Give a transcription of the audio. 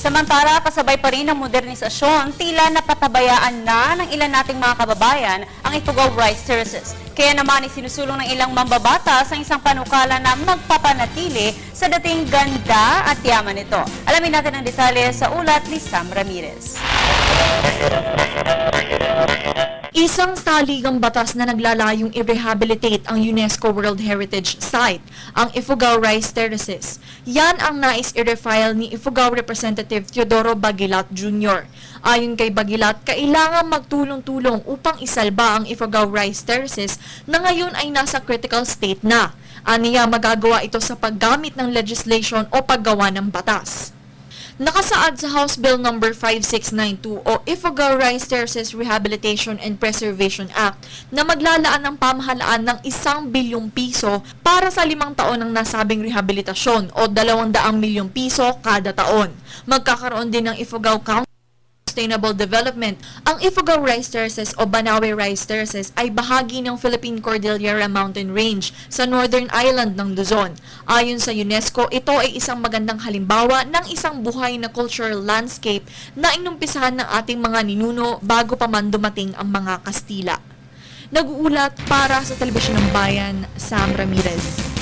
Samantala, kasabay pa rin ang modernisasyon, tila napatabayaan na ng ilan nating mga kababayan ang Ifugao Rice Terraces. Kaya naman isinusulong ng ilang mambabatas ang isang panukala na magpapanatili sa dating ganda at yaman nito. Alamin natin ang detalye sa ulat ni Sam Ramirez. Isang saligang batas na naglalayong i-rehabilitate ang UNESCO World Heritage Site, ang Ifugao Rice Terraces. Yan ang nais i-refile ni Ifugao Representative Teodoro Bagilat Jr. Ayon kay Bagilat, kailangan magtulong-tulong upang isalba ang Ifugao Rice Terraces na ngayon ay nasa critical state na. Aniya magagawa ito sa paggamit ng legislation o paggawa ng batas. Nakasaad sa House Bill No. 5692 o Ifugao Rice Terraces Rehabilitation and Preservation Act na maglalaan ng pamahalaan ng 1 bilyong piso para sa 5 taon ng nasabing rehabilitasyon o 200 milyong piso kada taon. Magkakaroon din ng Ifugao Council Sustainable Development. Ang Ifugao Rice Terraces o Banawe Rice Terraces ay bahagi ng Philippine Cordillera Mountain Range sa Northern Island ng Luzon. Ayon sa UNESCO, ito ay isang magandang halimbawa ng isang buhay na cultural landscape na inumpisahan ng ating mga ninuno bago pa man dumating ang mga Kastila. Nag-uulat para sa Telebisyon ng Bayan, Sam Ramirez.